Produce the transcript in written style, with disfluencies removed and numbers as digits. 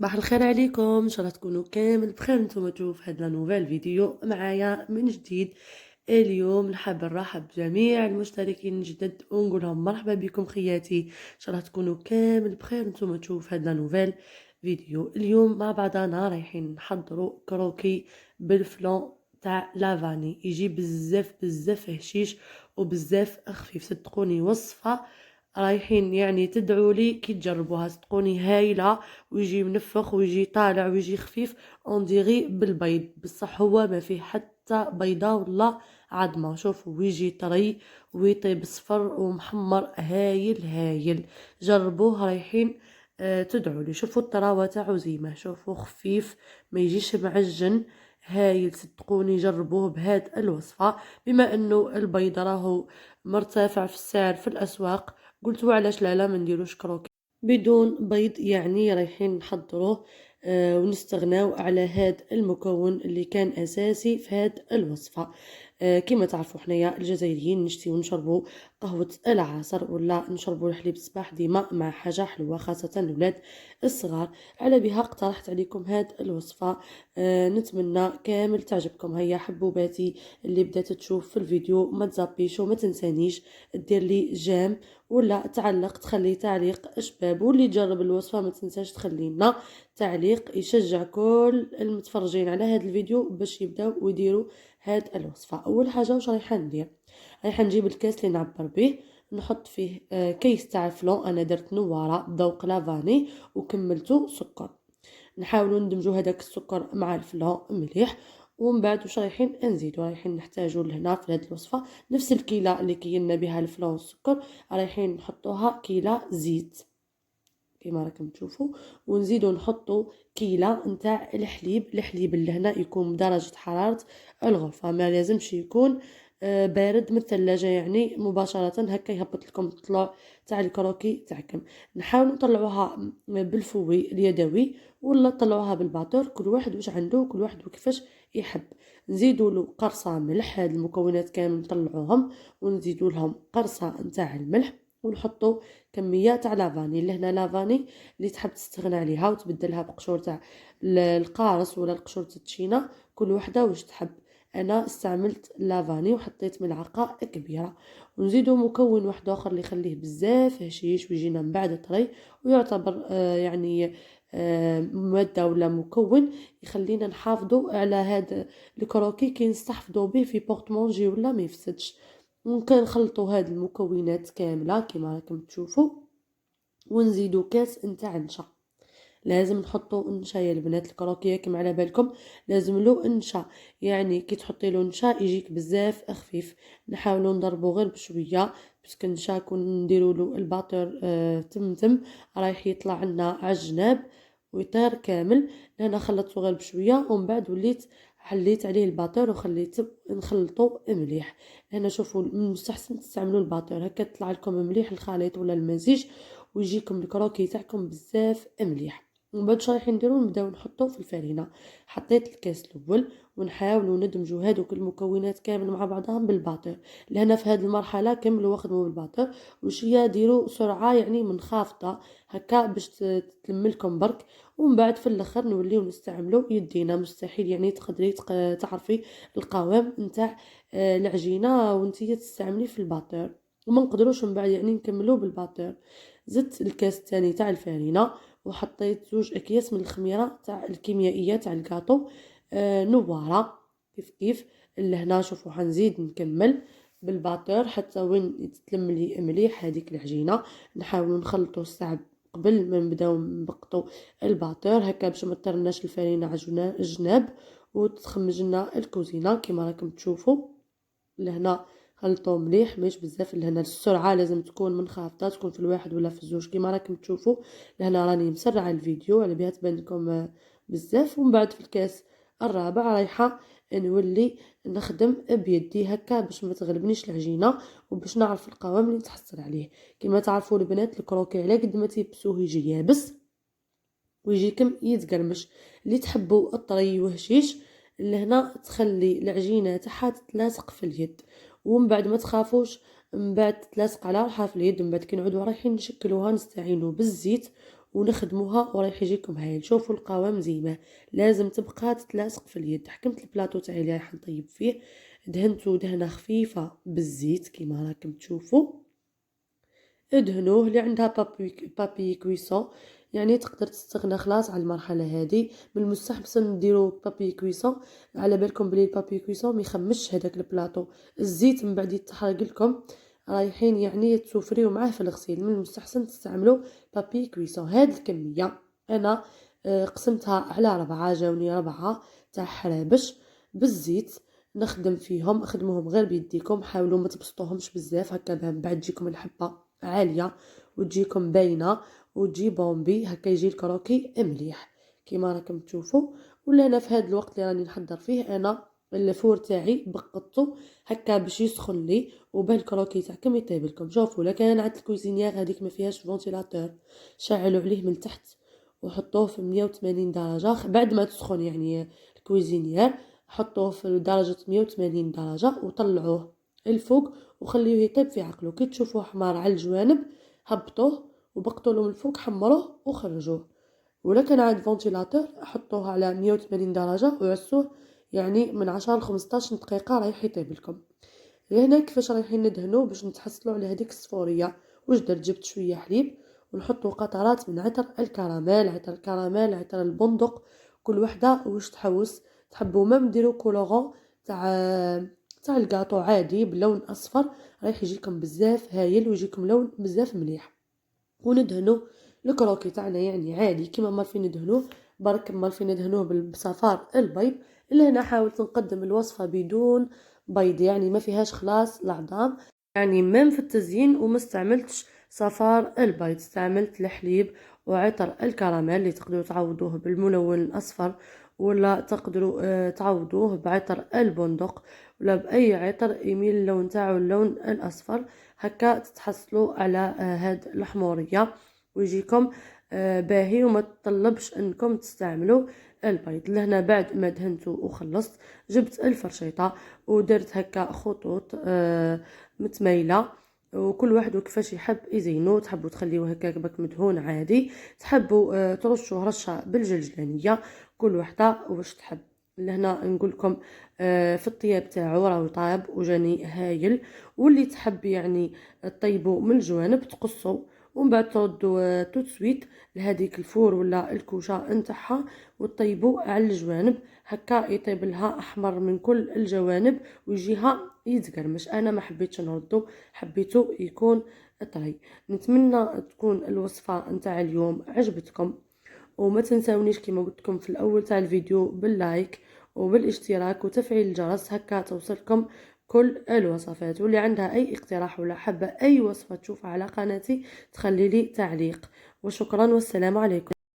صباح الخير عليكم، ان شاء الله تكونوا كامل بخير. نتوما تشوفوا في هاد لا نوفيل فيديو معايا من جديد. اليوم نحب نرحب بجميع المشتركين الجدد ونقول لهم مرحبا بكم خياتي، ان شاء الله تكونوا كامل بخير. نتوما تشوفوا في هاد لا نوفيل فيديو. اليوم مع بعضنا رايحين نحضروا كروكي بالفلون تاع لافاني، يجي بزاف بزاف هشيش وبزاف خفيف، صدقوني وصفه رايحين يعني تدعوا لي كي تجربوها، صدقوني هايله، ويجي منفخ ويجي طالع ويجي خفيف انديغي بالبيض، بصح هو ما فيه حتى بيضه ولا عظمه. شوفوا ويجي طري ويطيب صفر ومحمر، هايل هايل. جربوه رايحين تدعوا لي. شوفوا الطراوه تاعو زيمه، شوفوا خفيف ما يجيش معجن، هايل صدقوني. جربوه بهاد الوصفه. بما انه البيض راهو مرتفع في السعر في الاسواق، قلتوا علاش لا ما نديروش كروكي بدون بيض. يعني رايحين نحضروه ونستغناو على هاد المكون اللي كان اساسي في هاد الوصفه. كما تعرفوا حنايا الجزائريين نشتيو نشربوا قهوه العصر ولا نشربوا الحليب الصباح ديما مع حاجه حلوه، خاصه الولاد الصغار. على بها اقترحت عليكم هاد الوصفه. نتمنى كامل تعجبكم. هيا حبوباتي اللي بدات تشوف في الفيديو ما تزابيش وما تنسانيش دير لي جيم ولا تعلق، تخلي تعليق شباب، واللي جرب الوصفه ما تنساش تخلي لنا تعليق يشجع كل المتفرجين على هذا الفيديو باش يبداو ويديروا هاد الوصفه. اول حاجه واش رايحه ندير؟ رايحه نجيب الكاس اللي نعبر به، نحط فيه كيس تاع الفلون. انا درت نواره ذوق لافاني وكملته سكر. نحاولوا ندمجوا هذاك السكر مع الفلون مليح. ومن بعد واش رايحين نزيدوا؟ رايحين نحتاجوا لهنا في هذه الوصفه نفس الكيله اللي كيلنا بها الفلون والسكر، رايحين نحطوها كيله زيت كما راكم تشوفوا، ونزيدوا نحطوا كيله نتاع الحليب اللي هنا يكون بدرجه حراره الغرفه، ما لازمش يكون بارد من الثلاجه، يعني مباشره هكا يهبط لكم الطلوع تاع الكروكي تاعكم. نحاولوا نطلعوها بالفوي اليدوي ولا طلعوها بالباتور، كل واحد واش عنده، كل واحد وكيفاش يحب. نزيدوا له قرصه ملح، هاد المكونات كامل نطلعوهم ونزيدوا لهم قرصه نتاع الملح، ونحطوا كميه تاع لافاني. اللي هنا لافاني اللي تحب تستغنى عليها وتبدلها بقشور تاع القارص ولا القشور تاع التشينا، كل وحده واش تحب. انا استعملت لافاني وحطيت ملعقه كبيره. ونزيدو مكون واحد اخر اللي يخليه بزاف هشيش ويجينا من بعد طري، ويعتبر يعني ماده ولا مكون يخلينا نحافظوا على هذا الكروكي كي نستحفظوا به في بورتمونجي ولا ما يفسدش. ممكن نخلطوا هاد المكونات كامله كما راكم تشوفوا، ونزيدو كاس نتاع نشا. لازم نحطوا نشا يا البنات، الكروكيه كما على بالكم لازم له نشا، يعني كي تحطي له نشا يجيك بزاف خفيف. نحاولوا نضربوا غير بشويه باسكو النشا كون نديروا له الباطور تمتم رايح يطلع لنا على الجناب ويطير كامل. انا خلطته غير بشويه ومن بعد وليت حليت عليه الباطور وخليته نخلطه مليح. هنا شوفوا من المستحسن تستعملوا الباطور هكا تطلع لكم مليح الخليط ولا المزيج، ويجيكم الكروكي تاعكم بزاف مليح. ومن بعد رايحين نديرو نبداو نحطو في الفرينه. حطيت الكاس الاول ونحاولوا ندمجوا هذوك المكونات كامل مع بعضهم بالباطور. لهنا في هذه المرحله كملوا وخدموا بالباطور وشويه ديروا سرعه يعني منخفضه هكا باش تلملكم برك. ومن بعد في الاخر نوليو نستعملوا يدينا. مستحيل يعني تقدري تعرفي القوام نتاع العجينه وانتي تستعملي في الباطور، وما نقدروش من بعد يعني نكملوا بالباطور. زدت الكاس الثاني تاع الفارينه وحطيت 2 أكياس من الخميره تاع الكيميائيه تاع الكاطو نواره كيف لهنا. شوفوا حنزيد نكمل بالباطور حتى وين تتلم لي مليح هذيك العجينه. نحاولوا نخلطوا الساعه قبل ما نبداو نبقطوا الباطور هكا باش ما طرناش الفرينه على الجناب وتخمج لنا الكوزينه كما راكم تشوفوا. لهنا خلطوه مليح مش بزاف، لهنا السرعه لازم تكون منخفضه، تكون في الواحد ولا في الزوج كما راكم تشوفوا. لهنا راني مسرعه الفيديو على بها تبان لكم بزاف. ومن بعد في الكاس الرابع رايحه نولي نخدم بيدي هكا باش ما تغلبنيش العجينه وباش نعرف القوام اللي نتحصل عليه. كما تعرفوا البنات الكروكي على قد ما تيبسوه يجي يابس ويجيكم يتقرمش. اللي تحبوا الطري وهشيش لهنا تخلي العجينه تاعها تتلاصق في اليد، ومن بعد ما تخافوش من بعد تتلاصق على روحها في اليد. من بعد كي نعودوا رايحين نشكلوها نستعينوا بالزيت ونخدموها ورايح يجيكم هايل. شوفوا القوام زي ما لازم تبقى تتلاصق في اليد. حكمت البلاطو تاعي اللي راح نطيب فيه، دهنته دهنه خفيفه بالزيت كيما راكم تشوفوا. ادهنوه. اللي عندها بابي كويسون يعني تقدر تستغنى خلاص على المرحله هذه. من المستحسن نديرو بابي كويسون، على بالكم بلي البابي كويسون ما يخمش هذاك البلاطو. الزيت من بعد يتحرق لكم رايحين يعني تسوفريو معاه في الغسيل. من المستحسن تستعملوا بابي كويسون. هاد الكميه انا قسمتها على 4، جاوني 4 تاع حرابش بالزيت. نخدم فيهم، خدموهم غير بيديكم، حاولوا ما تبسطوهمش بزاف هكا من بعد تجيكم الحبه عاليه وتجيكم باينه وتجي بومبي هكا، يجي الكروكي مليح كيما راكم تشوفوا. ولا انا في هذا الوقت اللي راني نحضر فيه انا الفور تاعي بقطو هكا باش يسخن لي وباه الكروكي تاعكم يطيب لكم. شوفوا لكن انا عند الكوزينيير هذيك ما فيهاش فونتيلاتور، شعلوا عليه من تحت وحطوه في 180 درجه بعد ما تسخن يعني الكوزينيير. حطوه في درجه 180 درجه وطلعوه الفوق وخليه يطيب في عقله. كي تشوفوه حمار على الجوانب هبطوه وبقطوا له من الفوق، حمروه وخرجوه. ولا كان عند فونتيلاتور حطوه على 180 درجه وعسوه يعني من 10 ل 15 دقيقه رايح يطيب لكم. هنا كيفاش رايحين ندهنوه باش نتحصلوا على هذيك الصفوريه. واش درت؟ جبت شويه حليب ونحطوا قطرات من عطر الكراميل، عطر الكراميل، عطر البندق، كل وحده واش تحوس. تحبوا ما نديروا كولورون تاع الكاطو عادي بلون اصفر رايح يجيكم بزاف هايل ويجيكم لون بزاف مليح. وندهنوا الكروكي تاعنا يعني عادي كيما مالفين ندهنوه، برك مالفين ندهنوه بصفار البيض. اللي هنا حاولت نقدم الوصفه بدون بيض يعني ما فيهاش خلاص العظام يعني ميم في التزيين، وما استعملتش صفار البيض، استعملت الحليب وعطر الكراميل اللي تقدروا تعوضوه بالملون الاصفر ولا تقدروا تعوضوه بعطر البندق ولا باي عطر يميل اللون تاعو اللون الاصفر. هكا تتحصلوا على هاد الحموريه ويجيكم باهي وما تطلبش انكم تستعملوا البيض. لهنا بعد ما دهنته وخلصت جبت الفرشيطه ودرت هكا خطوط متميله وكل واحد وكيفاش يحب يزينو. تحبوا تخليوه هكا بك مدهون عادي، تحبوا ترشوا رشه بالجلجلانيه، كل وحده واش تحب. لهنا نقول لكم في الطياب تاعو راهو طاب وجاني هايل. واللي تحب يعني طيبوا من الجوانب تقصوا ومن بعد تردوا توتسويت لهذيك الفور ولا الكوشه نتاعها وطيبوا على الجوانب هكا يطيب لها احمر من كل الجوانب ويجيها يتقرمش. انا ما حبيتش نردو، حبيته يكون طري. نتمنى تكون الوصفه نتاع اليوم عجبتكم، وما تنساونيش كما قلت لكم في الاول تاع الفيديو باللايك وبالاشتراك وتفعيل الجرس هكا توصلكم كل الوصفات. واللي عندها اي اقتراح ولا حابه اي وصفه تشوفها على قناتي تخلي لي تعليق. وشكرا والسلام عليكم.